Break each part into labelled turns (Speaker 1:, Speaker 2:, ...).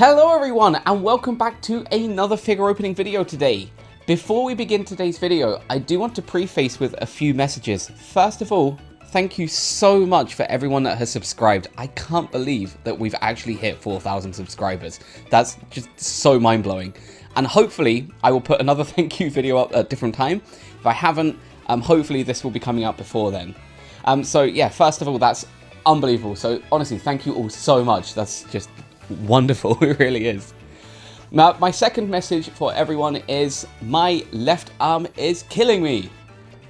Speaker 1: Hello everyone and welcome back to another figure opening video today. Before we begin today's video, I do want to preface with a few messages. First of all, thank you so much for everyone that has subscribed. I can't believe that we've actually hit 4,000 subscribers. That's just so mind-blowing. And hopefully I will put another thank you video up at a different time. If I haven't, hopefully this will be coming out before then. So yeah, first of all, that's unbelievable. So honestly, thank you all so much. That's just wonderful. It really is. Now, my second message for everyone is my left arm is killing me.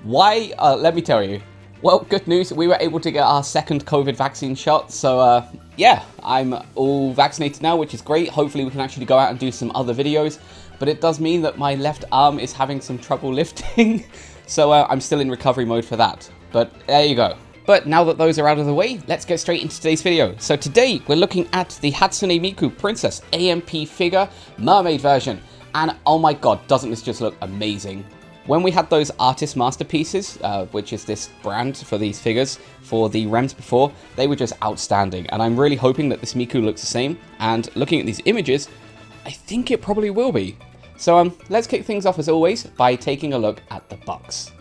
Speaker 1: Why? Let me tell you. Well, good news. We were able to get our second COVID vaccine shot. So yeah, I'm all vaccinated now, which is great. Hopefully we can actually go out and do some other videos. But it does mean that my left arm is having some trouble lifting. So I'm still in recovery mode for that. But there you go. But now that those are out of the way, let's get straight into today's video. So today, we're looking at the Hatsune Miku Princess AMP figure mermaid version. And oh my god, doesn't this just look amazing? When we had those artist masterpieces, which is this brand for these figures, for the REMs before, they were just outstanding. And I'm really hoping that this Miku looks the same. And looking at these images, I think it probably will be. So let's kick things off as always by taking a look at the box.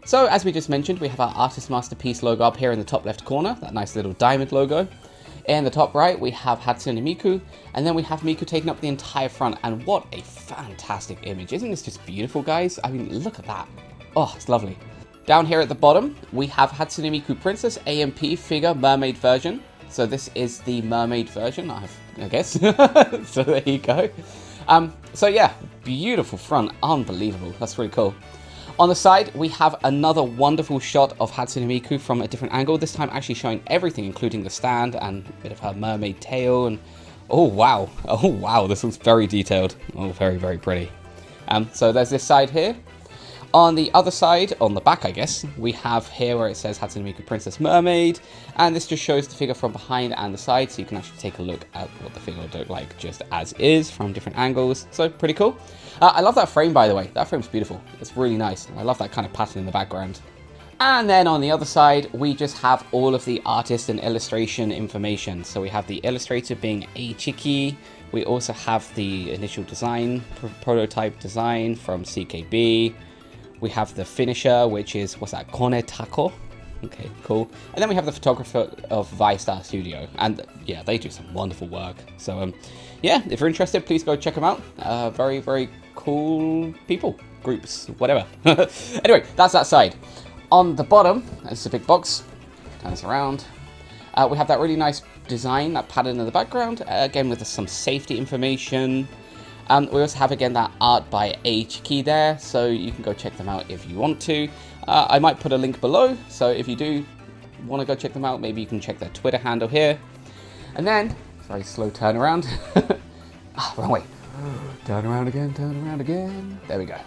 Speaker 1: So, as we just mentioned, we have our Artist Masterpiece logo up here in the top left corner, that nice little diamond logo. In the top right, we have Hatsune Miku, and then we have Miku taking up the entire front, and what a fantastic image. Isn't this just beautiful, guys? I mean, look at that. Oh, it's lovely. Down here at the bottom, we have Hatsune Miku Princess AMP figure mermaid version. So this is the mermaid version, I guess. So there you go. So yeah, beautiful front, unbelievable. That's really cool. On the side, we have another wonderful shot of Hatsune Miku from a different angle, this time actually showing everything, including the stand and a bit of her mermaid tail. And oh wow, this looks very detailed. Oh, very, very pretty. So there's this side here. On the other side, on the back, I guess, we have here where it says Hatsune Miku Princess Mermaid, and this just shows the figure from behind and the side, so you can actually take a look at what the figure would look like just as is from different angles. So pretty cool. I love that frame, by the way. That frame's beautiful. It's really nice. I love that kind of pattern in the background. And then on the other side, we just have all of the artist and illustration information. So we have the illustrator being Chiki. We also have the initial design, prototype design from CKB. We have the finisher, which is, what's that, Kone Tako? Okay, cool. And then we have the photographer of ViStar Studio. And yeah, they do some wonderful work. So yeah, if you're interested, please go check them out. Very, very cool people, groups, whatever. Anyway, that's that side. On the bottom, it's a big box. Turn this around. We have that really nice design, that pattern in the background. Again, with some safety information. We also have, again, that art by Chiki there, so you can go check them out if you want to. I might put a link below, so if you do want to go check them out, maybe you can check their Twitter handle here. And then, very slow turnaround. Wrong way. Turn around again, turn around again. There we go.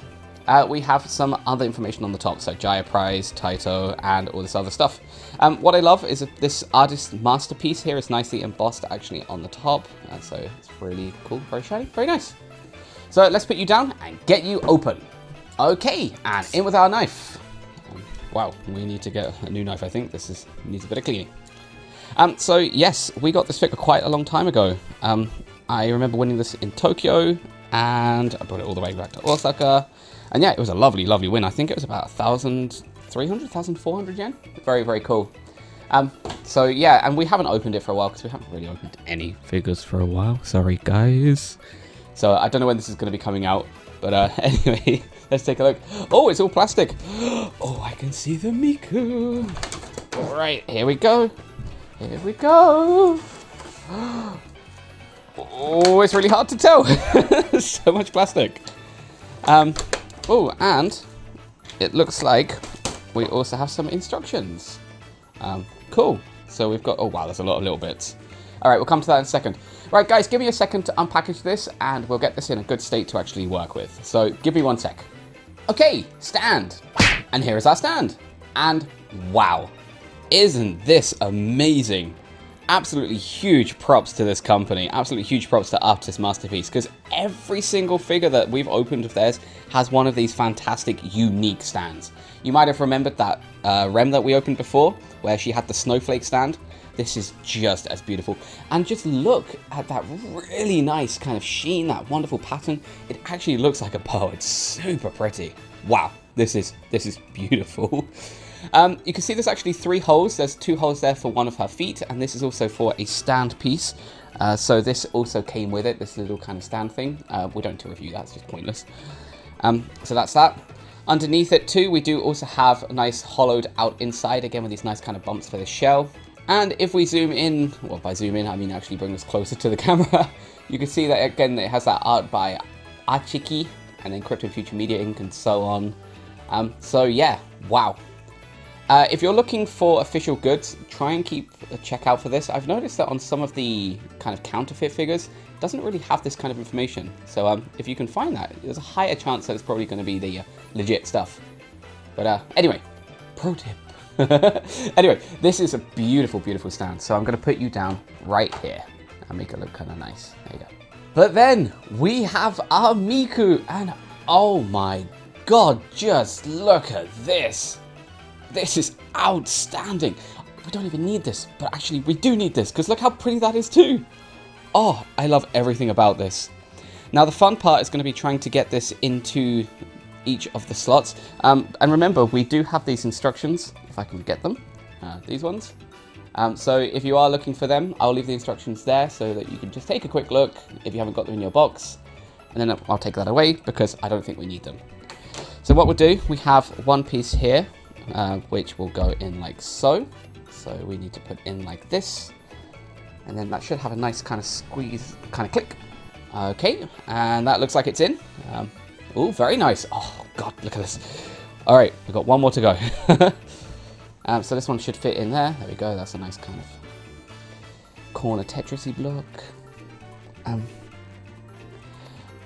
Speaker 1: We have some other information on the top, so Jaya Prize, Taito, and all this other stuff. What I love is that this artist masterpiece here is nicely embossed actually on the top, so it's really cool, very shiny, very nice. So let's put you down and get you open. Okay, and in with our knife. Wow, we need to get a new knife, I think. This needs a bit of cleaning. So yes, we got this figure quite a long time ago. I remember winning this in Tokyo, and I brought it all the way back to Osaka. And yeah, it was a lovely, lovely win. I think it was about 1,300, 1,400 yen. Very, very cool. So yeah, and we haven't opened it for a while because we haven't really opened any figures for a while. Sorry, guys. So I don't know when this is going to be coming out. But anyway, let's take a look. Oh, it's all plastic. Oh, I can see the Miku. All right, here we go. Here we go. Oh, it's really hard to tell. So much plastic. Oh, and it looks like we also have some instructions. Cool. So we've got, oh wow, there's a lot of little bits. All right, we'll come to that in a second. Right, guys, give me a second to unpackage this and we'll get this in a good state to actually work with. So give me 1 sec. Okay, stand. And here is our stand. And wow, isn't this amazing? Absolutely huge props to this company. Absolutely huge props to Artist Masterpiece, because every single figure that we've opened of theirs has one of these fantastic, unique stands. You might have remembered that REM that we opened before, where she had the snowflake stand. This is just as beautiful. And just look at that really nice kind of sheen, that wonderful pattern. It actually looks like a pearl. It's super pretty. Wow, this is beautiful. You can see there's actually 3 holes. There's 2 holes there for one of her feet, and this is also for a stand piece. So this also came with it, this little kind of stand thing. We don't need to review that, it's just pointless. So that's that. Underneath it too, we do also have a nice hollowed out inside, again with these nice kind of bumps for the shell. And if we zoom in, well, by zoom in, I mean actually bring this closer to the camera, you can see that again, it has that art by Achiki, and then Crypto Future Media Inc. and so on. So yeah, wow. If you're looking for official goods, try and keep a check out for this. I've noticed that on some of the kind of counterfeit figures, it doesn't really have this kind of information. So if you can find that, there's a higher chance that it's probably going to be the legit stuff. But anyway, pro tip. Anyway, this is a beautiful, beautiful stand. So I'm going to put you down right here and make it look kind of nice. There you go. But then we have our Miku, and oh my god, just look at this. This is outstanding. We don't even need this, but actually we do need this because look how pretty that is too. Oh, I love everything about this. Now the fun part is going to be trying to get this into each of the slots. And remember, we do have these instructions, if I can get them, these ones. So if you are looking for them, I'll leave the instructions there so that you can just take a quick look if you haven't got them in your box. And then I'll take that away because I don't think we need them. So what we'll do, we have one piece here, which will go in like so. So we need to put in like this. And then that should have a nice kind of squeeze, kind of click. Okay, and that looks like it's in. Oh, very nice. Oh, God, look at this. All right, we've got one more to go. So this one should fit in there. There we go. That's a nice kind of corner Tetris-y block.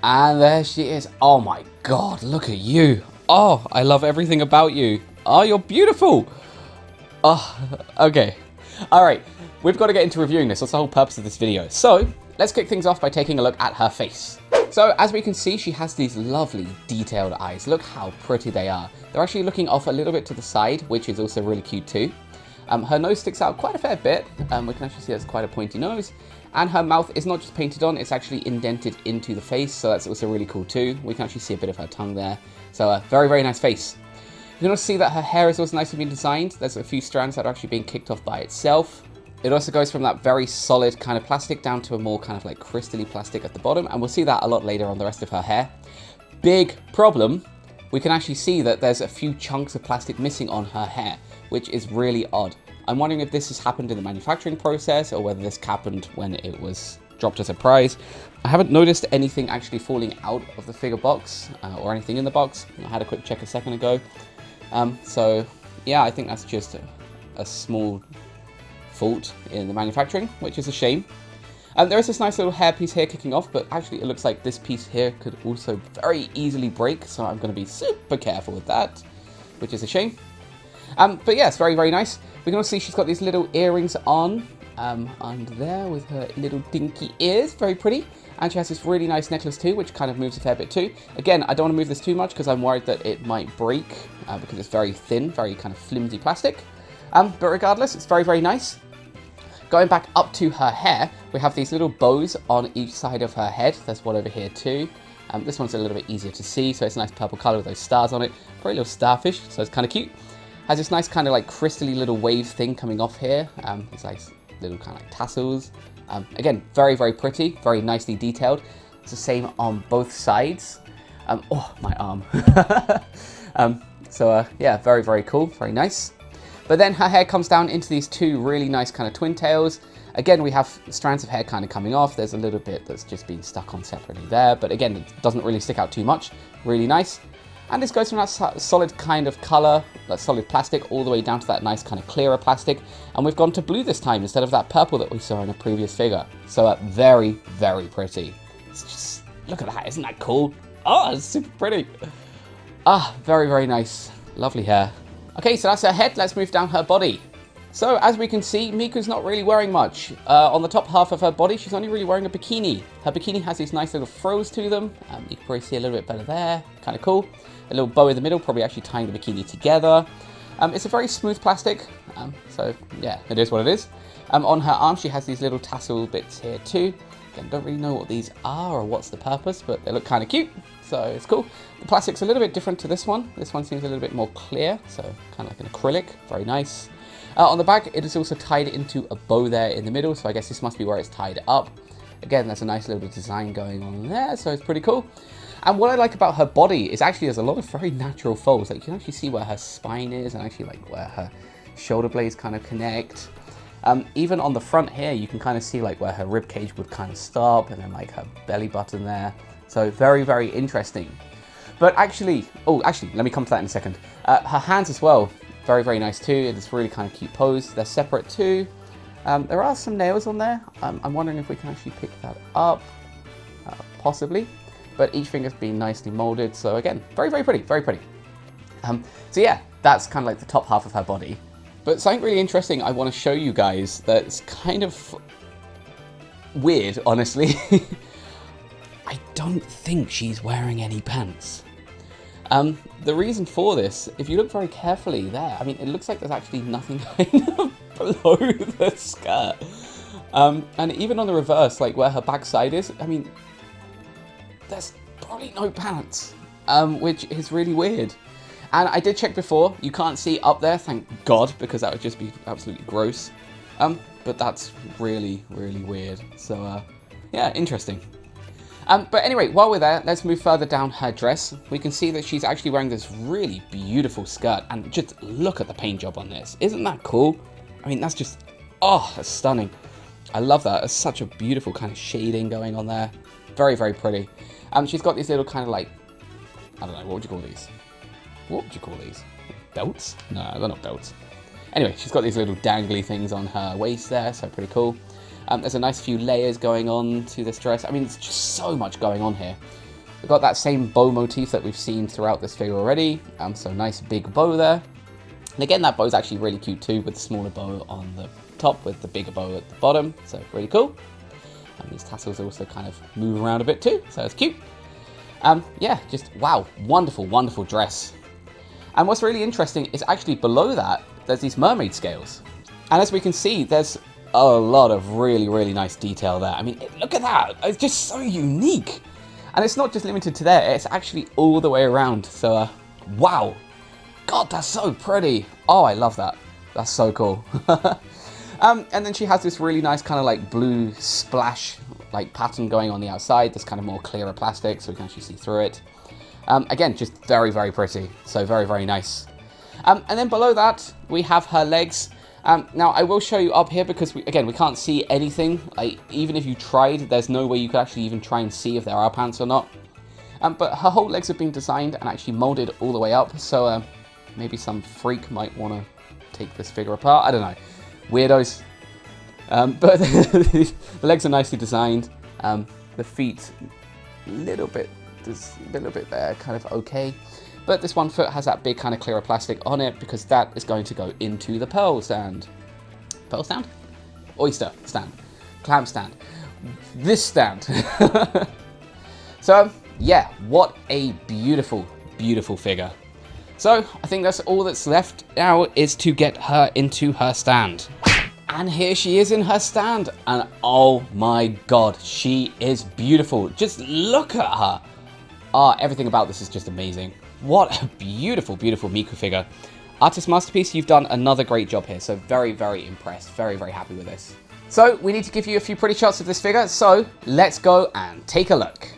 Speaker 1: And there she is. Oh, my God, look at you. Oh, I love everything about you. Oh, you're beautiful. Oh, okay. All right, we've got to get into reviewing this. That's the whole purpose of this video. So let's kick things off by taking a look at her face. So as we can see, she has these lovely detailed eyes. Look how pretty they are. They're actually looking off a little bit to the side, which is also really cute too. Her nose sticks out quite a fair bit. We can actually see it's quite a pointy nose. And her mouth is not just painted on, it's actually indented into the face. So that's also really cool too. We can actually see a bit of her tongue there. So a very, very nice face. You can also see that her hair is also nicely been designed. There's a few strands that are actually being kicked off by itself. It also goes from that very solid kind of plastic down to a more kind of like crystally plastic at the bottom. And we'll see that a lot later on the rest of her hair. Big problem, we can actually see that there's a few chunks of plastic missing on her hair, which is really odd. I'm wondering if this has happened in the manufacturing process or whether this happened when it was dropped as a prize. I haven't noticed anything actually falling out of the figure box or anything in the box. I had a quick check a second ago. So yeah, I think that's just a small fault in the manufacturing, which is a shame. There is this nice little hair piece here kicking off, but actually it looks like this piece here could also very easily break, so I'm going to be super careful with that, which is a shame. But yeah, it's very, very nice. We can also see she's got these little earrings on under there with her little dinky ears, very pretty. And she has this really nice necklace too, which kind of moves a fair bit too. Again, I don't want to move this too much because I'm worried that it might break because it's very thin, very kind of flimsy plastic. But regardless, it's very, very nice. Going back up to her hair, we have these little bows on each side of her head. There's one over here too. This one's a little bit easier to see, so it's a nice purple color with those stars on it. Pretty little starfish, so it's kind of cute. Has this nice kind of like crystally little wave thing coming off here. It's like little kind of like tassels. Again, very, very pretty, very nicely detailed. It's the same on both sides. Oh, my arm. Yeah, very, very cool, very nice. But then her hair comes down into these two really nice kind of twin tails. Again, we have strands of hair kind of coming off. There's a little bit that's just been stuck on separately there. But again, it doesn't really stick out too much. Really nice. And this goes from that solid kind of color, that solid plastic, all the way down to that nice kind of clearer plastic. And we've gone to blue this time instead of that purple that we saw in a previous figure. So very, very pretty. It's just, look at that, isn't that cool? Oh, it's super pretty. Ah, very, very nice. Lovely hair. Okay, so that's her head. Let's move down her body. So as we can see, Miku's not really wearing much. On the top half of her body, she's only really wearing a bikini. Her bikini has these nice little frills to them. You can probably see a little bit better there. Kind of cool. A little bow in the middle, probably actually tying the bikini together. It's a very smooth plastic, so yeah, it is what it is. On her arm, she has these little tassel bits here too. Again, don't really know what these are or what's the purpose, but they look kind of cute, so it's cool. The plastic's a little bit different to this one. This one seems a little bit more clear, so kind of like an acrylic, very nice. On the back, it is also tied into a bow there in the middle, so I guess this must be where it's tied up. Again, there's a nice little design going on there, so it's pretty cool. And what I like about her body is actually there's a lot of very natural folds. Like you can actually see where her spine is and actually like where her shoulder blades kind of connect. Even on the front here, you can kind of see like where her rib cage would kind of stop and then like her belly button there. So very, very interesting. But actually, let me come to that in a second. Her hands as well, very, very nice too. It's really kind of cute pose. They're separate too. There are some nails on there. I'm wondering if we can actually pick that up, possibly. But each finger's been nicely molded. So again, very, very pretty, very pretty. So yeah, that's kind of like the top half of her body. But something really interesting I want to show you guys that's kind of weird, honestly. I don't think she's wearing any pants. The reason for this, if you look very carefully there, I mean, it looks like there's actually nothing kind of below the skirt. And even on the reverse, like where her backside is, I mean, there's probably no pants, which is really weird. And I did check before, you can't see up there, thank God, because that would just be absolutely gross. But that's really, really weird. So, yeah, interesting. But anyway, while we're there, let's move further down her dress. We can see that she's actually wearing this really beautiful skirt. And just look at the paint job on this. Isn't that cool? I mean, that's just, oh, that's stunning. I love that. It's such a beautiful kind of shading going on there. Very, very pretty. She's got these little kind of like, I don't know, what would you call these? What would you call these? Belts? No, they're not belts. Anyway, she's got these little dangly things on her waist there, so pretty cool. There's a nice few layers going on to this dress. I mean, it's just so much going on here. We've got that same bow motif that we've seen throughout this figure already. So nice big bow there. And again, that bow is actually really cute too, with the smaller bow on the top with the bigger bow at the bottom. So really cool. And these tassels also kind of move around a bit too, so it's cute. Yeah, just wow, wonderful, wonderful dress. And what's really interesting is actually below that, there's these mermaid scales. And as we can see, there's a lot of really, really nice detail there. I mean, look at that. It's just so unique. And it's not just limited to there. It's actually all the way around. So, wow. God, that's so pretty. Oh, I love that. That's so cool. And then she has this really nice kind of like blue splash like pattern going on the outside. This kind of more clearer plastic, so we can actually see through it. Again, just very, very pretty. So very, very nice. And then below that, we have her legs. Now, I will show you up here because, we can't see anything. Like, even if you tried, there's no way you could actually even try and see if there are pants or not. But her whole legs have been designed and actually molded all the way up. So maybe some freak might want to take this figure apart. I don't know. Weirdos. But the legs are nicely designed. The feet, a little bit there, kind of okay. But this one foot has that big kind of clearer plastic on it because that is going to go into the pearl stand. Pearl stand? Oyster stand. Clam stand. This stand. So, yeah, what a beautiful, beautiful figure. So, I think that's all that's left now is to get her into her stand. And here she is in her stand. And oh my God, she is beautiful. Just look at her. Everything about this is just amazing. What a beautiful, beautiful Miku figure. Artist Masterpiece, you've done another great job here. So very, very impressed. Very, very happy with this. So we need to give you a few pretty shots of this figure. So let's go and take a look.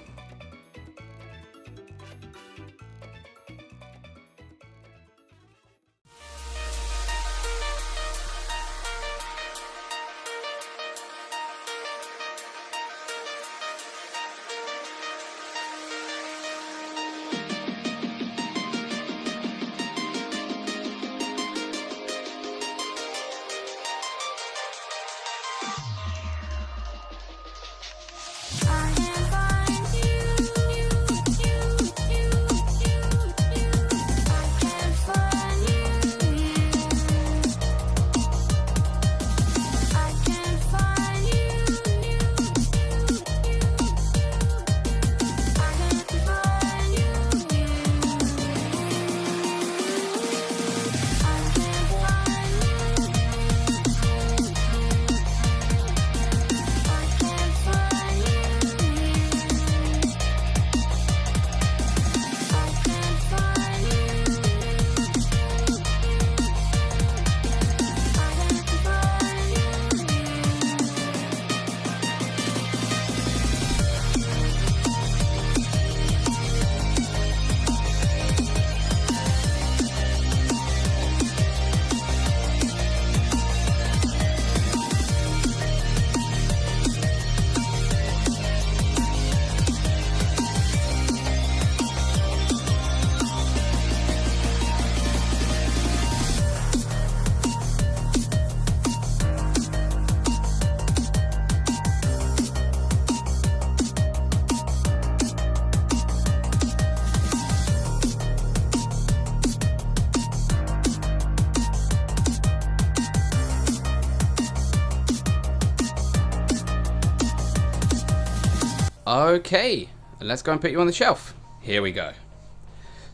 Speaker 1: Okay, let's go and put you on the shelf. Here we go.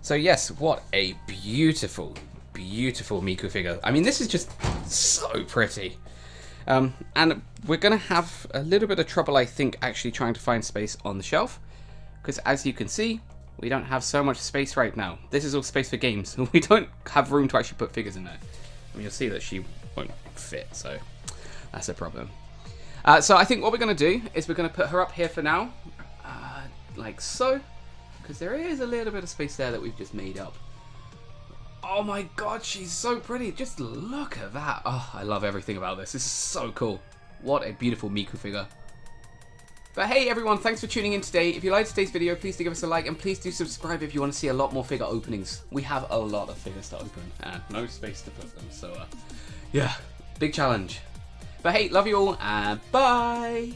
Speaker 1: So yes, what a beautiful, beautiful Miku figure. I mean, this is just so pretty. And we're going to have a little bit of trouble, I think, actually trying to find space on the shelf. Because as you can see, we don't have so much space right now. This is all space for games. We don't have room to actually put figures in there. I mean, you'll see that she won't fit, so that's a problem. So I think what we're going to do is we're going to put her up here for now, like so, because there is a little bit of space there that we've just made up. Oh my god, she's so pretty. Just look at that. Oh, I love everything about this. This is so cool. What a beautiful Miku figure. But hey everyone, thanks for tuning in today. If you liked today's video, please do give us a like and please do subscribe if you want to see a lot more figure openings. We have a lot of figures to open and no space to put them, so yeah, big challenge. But hey, love you all and bye!